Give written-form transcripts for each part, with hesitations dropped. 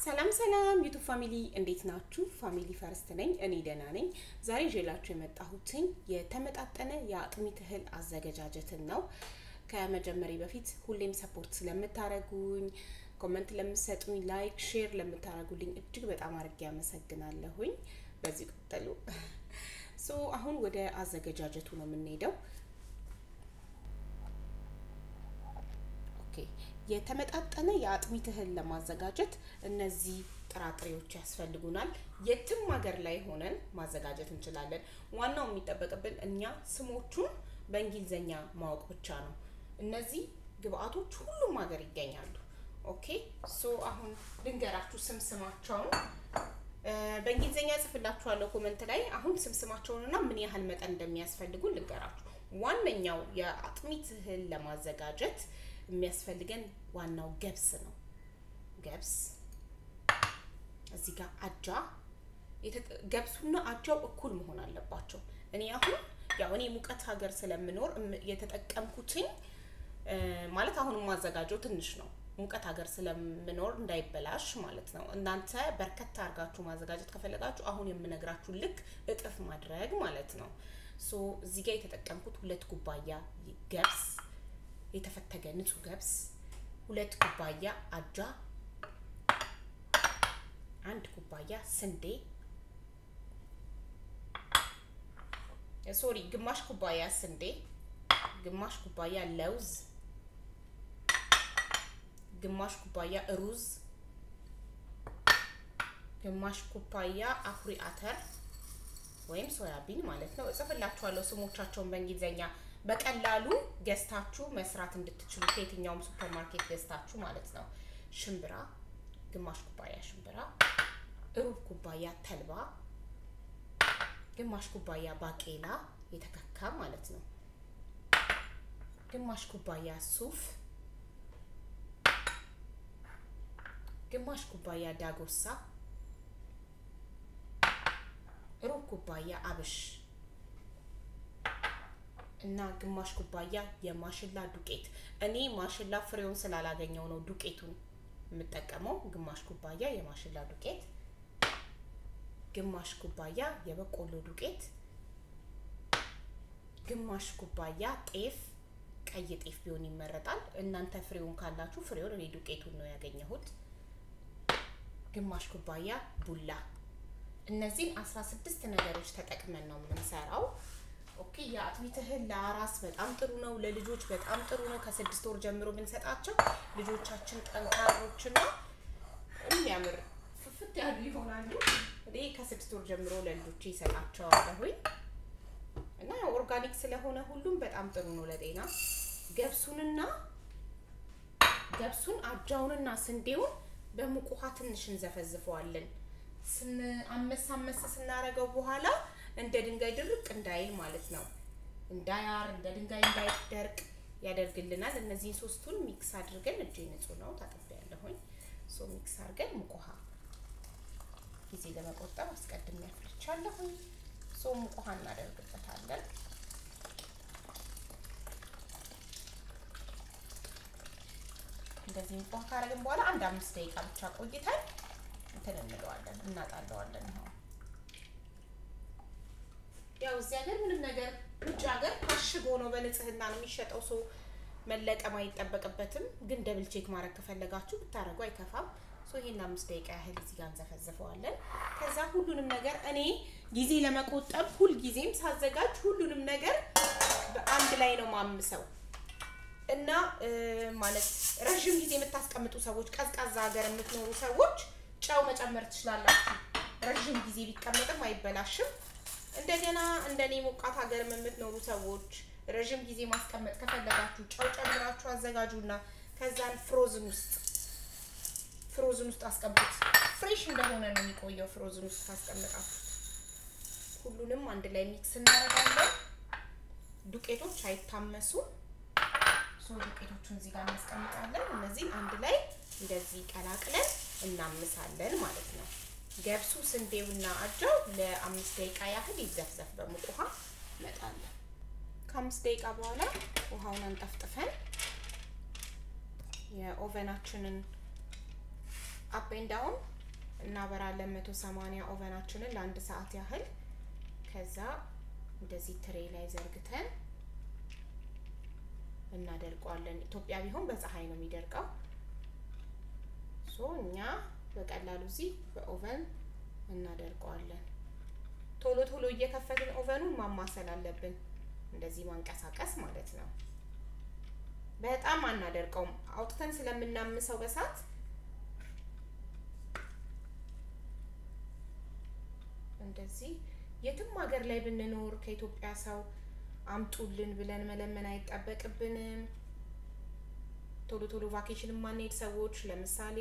ሰላም ሰላም ዩቲዩብ ፋሚሊ እንዴት ናችሁ? ፋሚሊ ፈርስት ነኝ እኔ ደህና ነኝ። ዛሬ ጀላችሁ የመጣሁትኝ የተመጣጠነ የአጥሚት እህል አዘገጃጀትን ነው። ከመጀመሪያ በፊት ሁሌም ሰፖርት ስለምታረጉኝ ኮሜንት ለምትሰጡኝ ላይክ ሼር ለምታረጉልኝ እጅግ በጣም አድርጌ አመሰግናለሁኝ። በዚህ ቀጥሉ። አሁን ወደ አዘገጃጀቱ ነው የምንሄደው። የተመጣጠነ የአጥሚት እህል ለማዘጋጀት እነዚህ ጥራጥሬዎች ያስፈልጉናል። የትም ሀገር ላይ ሆነን ማዘጋጀት እንችላለን። ዋናው የሚጠበቅብን እኛ ስሞቹን በእንግሊዘኛ ማወቅ ብቻ ነው። እነዚህ ግብአቶች ሁሉም ሀገር ይገኛሉ። ኦኬ አሁን ልንገራችሁ ስማቸውን በእንግሊዘኛ ጽፍላችኋለሁ ኮሜንት ላይ። አሁን ስማቸውንና ምን ያህል መጠን እንደሚያስፈልጉ ልንገራችሁ። ዋነኛው የአጥሚት እህል ለማዘጋጀት የሚያስፈልገን ዋናው ገብስ ነው። ገብስ እዚህ ጋር አጃ ገብሱና አጃው እኩል መሆን አለባቸው። እኔ ሙቀት ሀገር ስለምኖር የተጠቀምኩትኝ ማለት አሁን ማዘጋጀው ትንሽ ነው። ሙቀት ሀገር ስለምኖር እንዳይበላሽ ማለት ነው። እናንተ በርከት አርጋችሁ ማዘጋጀት ከፈለጋችሁ አሁን የምነግራችሁ ልክ እጥፍ ማድረግ ማለት ነው። እዚህ ጋር የተጠቀምኩት 2 ኩባያ ገብስ የተፈተገ ንጹህ ገብስ 2 ኩባያ አጃ 1 ኩባያ ስንዴ ግማሽ ኩባያ ስንዴ ግማሽ ኩባያ ለውዝ ግማሽ ኩባያ ሩዝ ግማሽ ኩባያ አኩሪ አተር ወይም ሶያቢን ማለት ነው። እጽፍላችኋለሁ ስሞቻቸውን በእንግሊዘኛ በቀላሉ ገዝታችሁ መስራት እንድትችሉ ከየትኛውም ሱፐርማርኬት ገዝታችሁ ማለት ነው። ሽምብራ ግማሽ ኩባያ ሽምብራ ሩብ ኩባያ ተልባ ግማሽ ኩባያ ባቄላ የተከካ ማለት ነው። ግማሽ ኩባያ ሱፍ ግማሽ ኩባያ ዳጎሳ ሩብ ኩባያ አብሽ እና ግማሽ ኩባያ የማሽላ ዱቄት። እኔ ማሽላ ፍሬውን ስላላገኘው ነው ዱቄቱን የምጠቀመው። ግማሽ ኩባያ የማሽላ ዱቄት ግማሽ ኩባያ የበቆሎ ዱቄት ግማሽ ኩባያ ጤፍ ቀይ ጤፍ ቢሆን ይመረጣል። እናንተ ፍሬውን ካላችሁ ፍሬውን፣ እኔ ዱቄቱን ነው ያገኘሁት። ግማሽ ኩባያ ቡላ። እነዚህ 16 ነገሮች ተጠቅመን ነው የምንሰራው። ኦኬ የአጥሚት እህል ለአራስ በጣም ጥሩ ነው፣ ለልጆች በጣም ጥሩ ነው። ከ6 ወር ጀምሮ ብንሰጣቸው ልጆቻችን ጠንካሮችና የሚያምር ፍፍት ያሉ ይሆናሉ። እኔ ከ6 ወር ጀምሮ ለልጆቼ ይሰጣቸዋለሁ እና ኦርጋኒክ ስለሆነ ሁሉም በጣም ጥሩ ነው ለጤና። ገብሱን አጃውንና ስንዴውን በሙቅ ውሃ ትንሽ እንዘፈዝፈዋለን። አመስ ስናረገው በኋላ እንደ ድንጋይ ድርቅ እንዳይል ማለት ነው። እንዳያር እንደ ድንጋይ እንዳይደርቅ ያደርግልናል። እነዚህን ሶስቱን ሚክስ አድርገን እጄ ንጹህ ነው ታጥቤያለሁኝ። ሚክስ አድርገን ሙቅ ውሃ ጊዜ ለመቆጠብ አስቀድሜ አፍልቻለሁኝ። ሙቅ ውሃ እናደርግበታለን። እንደዚህ ሙቅ ውሃ ካረግን በኋላ 5 ደቂቃ ብቻ ቆይተን እንለዋለን እናጣለዋለን። ያው እዚህ ሀገር ምንም ነገር ውጭ ሀገር ታሽጎ ነው በንጽህና ነው የሚሸጠው። መለቀም አይጠበቅበትም። ግን ደብል ቼክ ማድረግ ከፈለጋችሁ ብታረጉ አይከፋም። ይሄን 5 ደቂቃ ያህል እዚህ ጋር እንዘፈዝፈዋለን። ከዛ ሁሉንም ነገር እኔ ጊዜ ለመቆጠብ ሁሉ ጊዜም ሳዘጋጅ ሁሉንም ነገር በአንድ ላይ ነው ማምሰው እና ማለት ረጅም ጊዜ የምታስቀምጡ ሰዎች፣ ቀዝቃዛ ሀገር የምትኖሩ ሰዎች ጨው መጨመር ትችላላችሁ። ረጅም ጊዜ ቢቀመጥም አይበላሽም። እንደገና እንደኔ ሞቃት ሀገር የምትኖሩ ሰዎች ረጅም ጊዜ ማስቀመጥ ከፈለጋችሁ ጨው ጨምራችሁ አዘጋጁና ከዛን ፍሮዝን ውስጥ አስቀምጡት። ፍሬሽ እንደሆነ ነው የሚቆየው ፍሮዝን ውስጥ ካስቀመጣችሁ። ሁሉንም አንድ ላይ ሚክስ እናደርጋለን። ዱቄቶች አይታመሱም። ዱቄቶቹን እዚህ ጋር እናስቀምጣለን። እነዚህ አንድ ላይ እንደዚህ ቀላቅለን እናምሳለን ማለት ነው። ገብሱ ስንዴውና አጃው ለ5 ደቂቃ ያህል ይዘፍዘፍ በሙቅ ውሃ መጣለን። ከ5 ደቂቃ በኋላ ውሃውን አንጠፍጥፈን የኦቨናችንን up and down እናበራለን 180 ኦቨናችንን ለ1 ሰዓት ያህል ከዛ እንደዚህ ትሬ ላይ ዘርግተን እናደርቀዋለን ኢትዮጵያ ቢሆን በፀሐይ ነው የሚደርቀው እኛ በቀላሉ እዚህ በኦቨን እናደርቀዋለን ቶሎ ቶሎ እየከፈትን ኦቨኑን ማማሰል አለብን እንደዚህ ማንቀሳቀስ ማለት ነው በጣም አናደርቀውም አውጥተን ስለምናምሰው በሳት እንደዚህ የትም ሀገር ላይ ብንኖር ከኢትዮጵያ ሰው አምጡልን ብለን መለመን አይጣበቅብንም ቶሎ ቶሎ ቫኬሽን ማንሄድ ሰዎች ለምሳሌ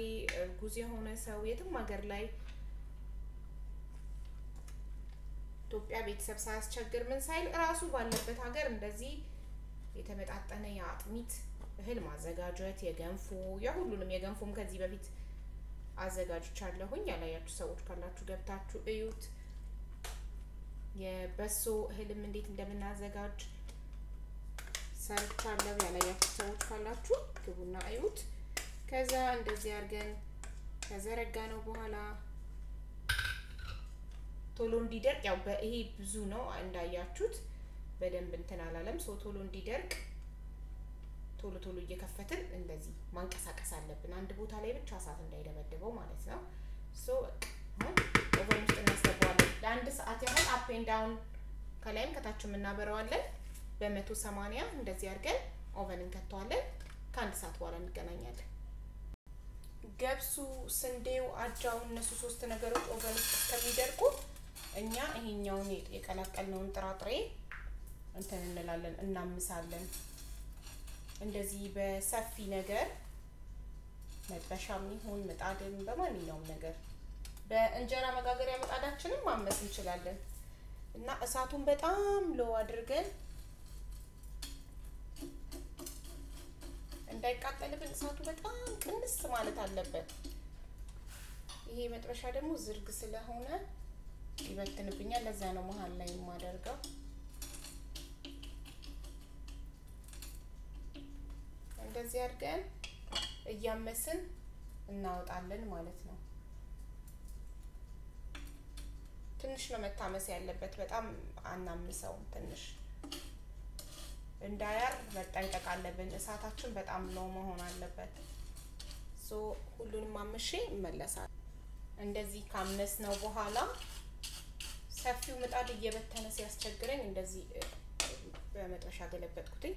ጉዝ የሆነ ሰው የትም ሀገር ላይ ኢትዮጵያ ቤተሰብ ሳያስቸግር ምን ሳይል ራሱ ባለበት ሀገር እንደዚህ የተመጣጠነ የአጥሚት እህል ማዘጋጀት የገንፎ የሁሉንም የገንፎም ከዚህ በፊት አዘጋጅቻለሁኝ ያላያችሁ ሰዎች ካላችሁ ገብታችሁ እዩት የበሶ እህልም እንዴት እንደምናዘጋጅ ሰርቻለሁ ያላያችሁ ሰዎች ካላችሁ ግቡና እዩት ከዛ እንደዚህ አድርገን ከዘረጋነው በኋላ ቶሎ እንዲደርቅ ያው በይሄ ብዙ ነው እንዳያችሁት በደንብ እንትን አላለም ቶሎ እንዲደርቅ ቶሎ ቶሎ እየከፈትን እንደዚህ ማንቀሳቀስ አለብን አንድ ቦታ ላይ ብቻ እሳት እንዳይደበድበው ማለት ነው ኦቨን ውስጥ እናስገባዋለን ለ1 ሰዓት ያህል አፕ ኤንድ ዳውን ከላይም ከታችም እናበረዋለን በ180 እንደዚህ አድርገን ኦቨን እንከተዋለን ከ1 ሰዓት በኋላ እንገናኛለን ገብሱ ስንዴው አጃው እነሱ 3 ነገሮች ኦቨን ውስጥ እስከሚደርቁ እኛ ይሄኛውን የቀላቀልነውን ጥራጥሬ እንትን እንላለን እናምሳለን እንደዚህ በሰፊ ነገር መጥበሻም ይሁን ምጣድም በማንኛውም ነገር በእንጀራ መጋገሪያ ምጣዳችንን ማመስ እንችላለን እና እሳቱን በጣም ሎ አድርገን እንዳይቃጠልብን እሳቱ በጣም ቅንስ ማለት አለበት ይሄ መጥበሻ ደግሞ ዝርግ ስለሆነ ይበትንብኛል ለዛ ነው መሃል ላይ የማደርገው እንደዚህ አድርገን እያመስን እናወጣለን ማለት ነው ትንሽ ነው መታመስ ያለበት በጣም አናምሰው ትንሽ እንዳያር መጠንቀቅ አለብን እሳታችን በጣም ሎ መሆን አለበት ሁሉንም አምሼ እመለሳለሁ እንደዚህ ካመስ ነው በኋላ ሰፊው ምጣድ እየበተነ ሲያስቸግረኝ እንደዚህ በመጥበሻ ገለበጥኩትኝ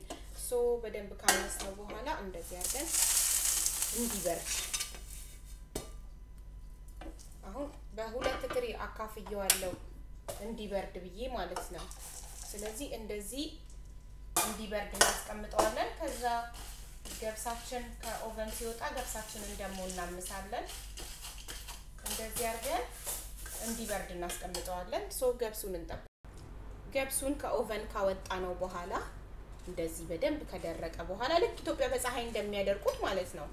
በደንብ ካመስ ነው በኋላ እንደዚህ አድርገን እንዲበርድ አሁን በሁለት ትሪ አካፍየዋለሁ እንዲበርድ ብዬ ማለት ነው ስለዚህ እንደዚህ እንዲበርድ እናስቀምጠዋለን ከዛ ገብሳችን ከኦቨን ሲወጣ ገብሳችንን ደግሞ እናምሳለን እንደዚህ አድርገን እንዲበርድ እናስቀምጠዋለን ገብሱን ከኦቨን ካወጣ ነው በኋላ እንደዚህ በደንብ ከደረቀ በኋላ ልክ ኢትዮጵያ በፀሐይ እንደሚያደርቁት ማለት ነው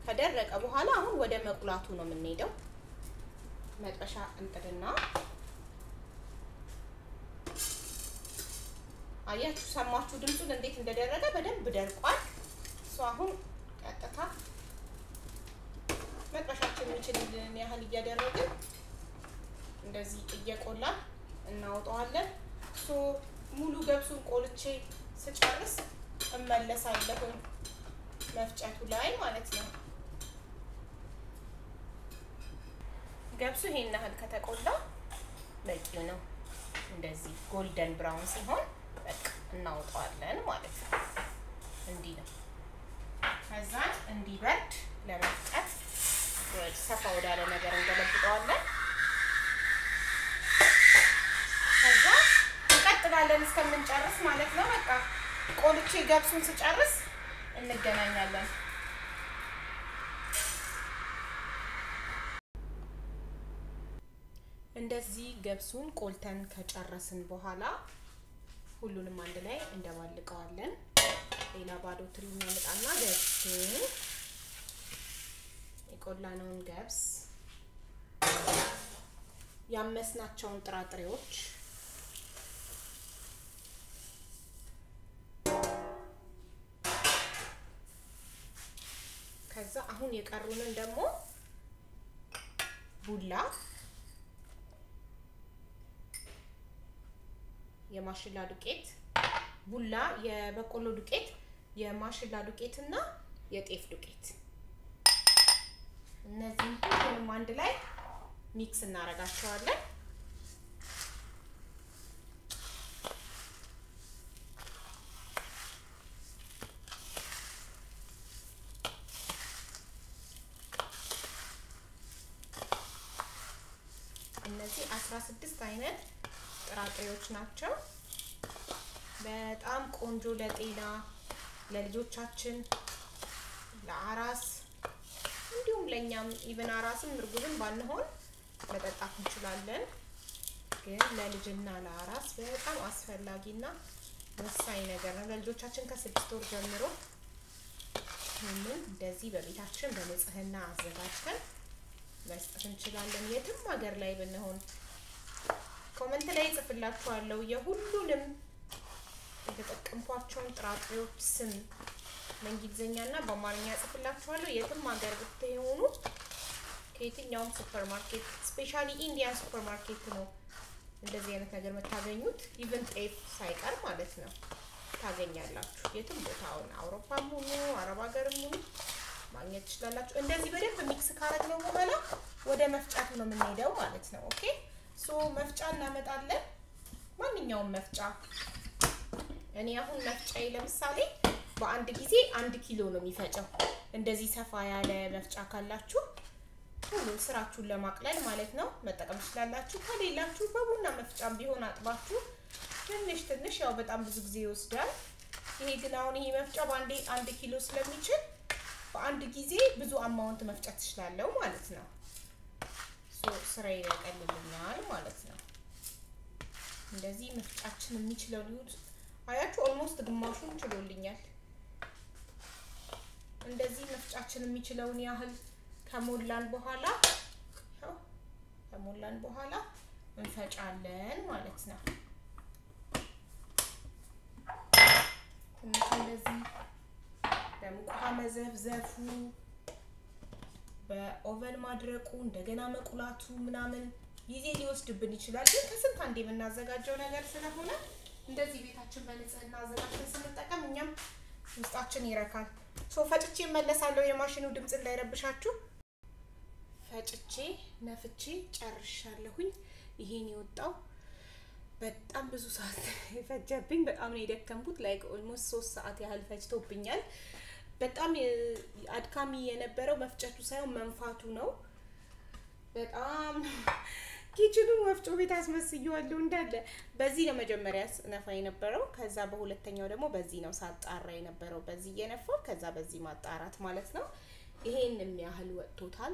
ከደረቀ በኋላ አሁን ወደ መቁላቱ ነው የምንሄደው መጥበሻ እንጥድና አያችሁ ሰማችሁ ድምጹን እንዴት እንደደረቀ በደንብ ደርቋል አሁን ቀጥታ መጥበሻችን የሚችልን ያህል እያደረግን እንደዚህ እየቆላ እናወጣዋለን ሙሉ ገብሱን ቆልቼ ስጨርስ እመለሳለሁ መፍጨቱ ላይ ማለት ነው ገብሱ ይሄን ያህል ከተቆላ በቂ ነው እንደዚህ ጎልደን ብራውን ሲሆን በቃ እናወጣዋለን ማለት ነው እንዲህ ነው ከዛ እንዲበርድ ለመፍጨት ሰፋ ወዳለ ነገር እንገለብጠዋለን ከዛ እንቀጥላለን እስከምንጨርስ ማለት ነው በቃ ቆልቼ ገብሱን ስጨርስ እንገናኛለን እንደዚህ ገብሱን ቆልተን ከጨረስን በኋላ ሁሉንም አንድ ላይ እንደባልቀዋለን ሌላ ባዶ ትሪ እናመጣና ገብሱን የቆላነውን ገብስ ያመስናቸውን ጥራጥሬዎች ከዛ አሁን የቀሩንን ደግሞ ቡላ የማሽላ ዱቄት ቡላ የበቆሎ ዱቄት የማሽላ ዱቄትና የጤፍ ዱቄት እነዚህን ሁሉንም አንድ ላይ ሚክስ እናደርጋቸዋለን። እነዚህ 16 አይነት ጥራጥሬዎች ናቸው። በጣም ቆንጆ ለጤና ለልጆቻችን ለአራስ እንዲሁም ለኛም ኢቭን አራስም እርጉዝም ባንሆን መጠጣት እንችላለን። ግን ለልጅና ለአራስ በጣም አስፈላጊና ወሳኝ ነገር ነው። ለልጆቻችን ከ6 ወር ጀምሮ እንደዚህ በቤታችን በንጽህና አዘጋጅተን መስጠት እንችላለን። የትም ሀገር ላይ ብንሆን ኮሜንት ላይ ጽፍላችኋለሁ የሁሉንም የተጠቀምኳቸውን ጥራጥሬዎች ስም በእንግሊዘኛና በአማርኛ ጽፍላችኋለሁ። የትም ሀገር ብትሆኑ ከየትኛውም ሱፐርማርኬት ስፔሻሊ ኢንዲያን ሱፐርማርኬት ነው እንደዚህ አይነት ነገር መታገኙት። ኢቭን ጤፍ ሳይቀር ማለት ነው ታገኛላችሁ። የትም ቦታውን አውሮፓም ሆኖ አረብ ሀገርም ሆኖ ማግኘት ትችላላችሁ። እንደዚህ በደንብ ሚክስ ካረግነው በኋላ ወደ መፍጫቱ ነው የምንሄደው ማለት ነው። ኦኬ ሶ መፍጫ እናመጣለን። ማንኛውም መፍጫ እኔ አሁን መፍጫዬ ለምሳሌ በአንድ ጊዜ 1 ኪሎ ነው የሚፈጨው። እንደዚህ ሰፋ ያለ መፍጫ ካላችሁ ሁሉም ስራችሁን ለማቅለል ማለት ነው መጠቀም ትችላላችሁ። ከሌላችሁ በቡና መፍጫም ቢሆን አጥባችሁ ትንሽ ያው በጣም ብዙ ጊዜ ይወስዳል። ይሄ ግን አሁን ይሄ መፍጫ ባንዴ 1 ኪሎ ስለሚችል በአንድ ጊዜ ብዙ አማውንት መፍጨት ትችላለሁ ማለት ነው። ሶ ስራዬ ያቀልልኛል ማለት ነው። እንደዚህ መፍጫችን የሚችለው ሊውድ አያችሁ ኦልሞስት ግማሹን ችሎልኛል። እንደዚህ መፍጫችን የሚችለውን ያህል ከሞላን በኋላ እንፈጫለን ማለት ነው። እንደዚህ በሙቅ መዘፍዘፉ በኦቨን ማድረቁ እንደገና መቁላቱ ምናምን ጊዜ ሊወስድብን ይችላል። ግን ከስንት አንዴ የምናዘጋጀው ነገር ስለሆነ እንደዚህ ቤታችን በንጽህና አዘጋጅተን ስንጠቀም እኛም ውስጣችን ይረካል። ሶ ፈጭቼ መለሳለሁ። የማሽኑ ድምጽ እንዳይረብሻችሁ። ፈጭቼ ነፍቼ ጨርሻለሁኝ። ይሄን ይወጣው በጣም ብዙ ሰዓት ፈጀብኝ። በጣም ነው የደከምኩት። ላይክ ኦልሞስት 3 ሰዓት ያህል ፈጅቶብኛል። በጣም አድካሚ የነበረው መፍጨቱ ሳይሆን መንፋቱ ነው። በጣም ኪችኑን ወፍጮ ቤት አስመስየዋለሁ እንዳለ። በዚህ ነው መጀመሪያ ነፋ የነበረው። ከዛ በሁለተኛው ደግሞ በዚህ ነው ሳጣራ የነበረው። በዚህ የነፋው ከዛ በዚህ ማጣራት ማለት ነው። ይሄንን ያህል ወጥቶታል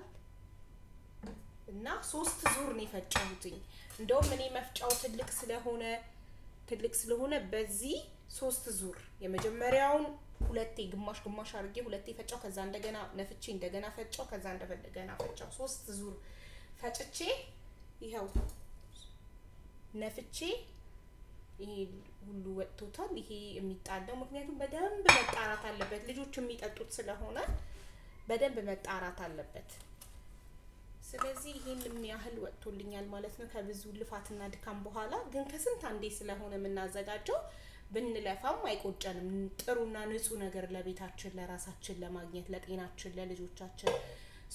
እና 3 ዙር ነው የፈጨሁትኝ። እንደውም እኔ መፍጫው ትልቅ ስለሆነ በዚህ 3 ዙር የመጀመሪያውን ሁለቴ ግማሽ አድርጌ ሁለቴ ፈጫው። ከዛ እንደገና ነፍቼ እንደገና ፈጫው። ከዛ እንደገና ፈጫው። 3 ዙር ፈጭቼ ይሄው ነፍቼ ይሄ ሁሉ ወጥቶታል። ይሄ የሚጣለው ምክንያቱም በደንብ መጣራት አለበት። ልጆች የሚጠጡት ስለሆነ በደንብ መጣራት አለበት። ስለዚህ ይሄንም ያህል ወጥቶልኛል ማለት ነው ከብዙ ልፋትና ድካም በኋላ። ግን ከስንት አንዴ ስለሆነ የምናዘጋጀው ብንለፋም አይቆጨንም። ጥሩና ንጹህ ነገር ለቤታችን ለራሳችን ለማግኘት ለጤናችን ለልጆቻችን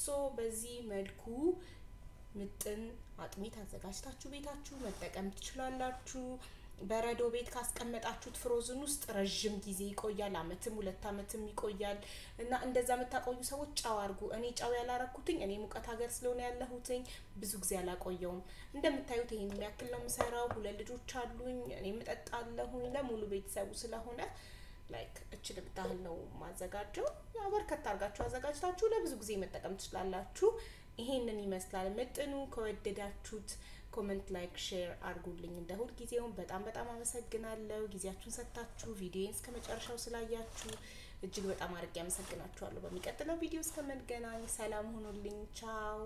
ሶ በዚህ መልኩ ምጥን አጥሚት አዘጋጅታችሁ ቤታችሁ መጠቀም ትችላላችሁ። በረዶ ቤት ካስቀመጣችሁት ፍሮዝን ውስጥ ረጅም ጊዜ ይቆያል። አመትም 2 አመትም ይቆያል። እና እንደዛ መታቆዩ ሰዎች ጫው አርጉ። እኔ ጫው ያላረኩትኝ እኔ ሙቀት ሀገር ስለሆነ ያለሁትኝ ብዙ ጊዜ አላቆየውም። እንደምታዩት ይሄን ያክል ነው የምሰራው። 2 ልጆች አሉኝ። እኔ መጠጣለሁኝ ለሙሉ ቤተሰቡ ስለሆነ ላይክ እችል ብታህል ነው ማዘጋጀው። ያው በርከት አርጋችሁ አዘጋጅታችሁ ለብዙ ጊዜ መጠቀም ትችላላችሁ። ይሄንን ይመስላል ምጥኑ። ከወደዳችሁት ኮሜንት ላይክ ሼር አድርጉልኝ። እንደ ሁሉ ጊዜውን በጣም አመሰግናለሁ። ጊዜያችሁን ሰጣችሁ ቪዲዮን እስከመጨረሻው ስላያችሁ እጅግ በጣም አድርጌ አመሰግናችኋለሁ። በሚቀጥለው ቪዲዮ እስከምንገናኝ ሰላም ሁኑልኝ። ቻው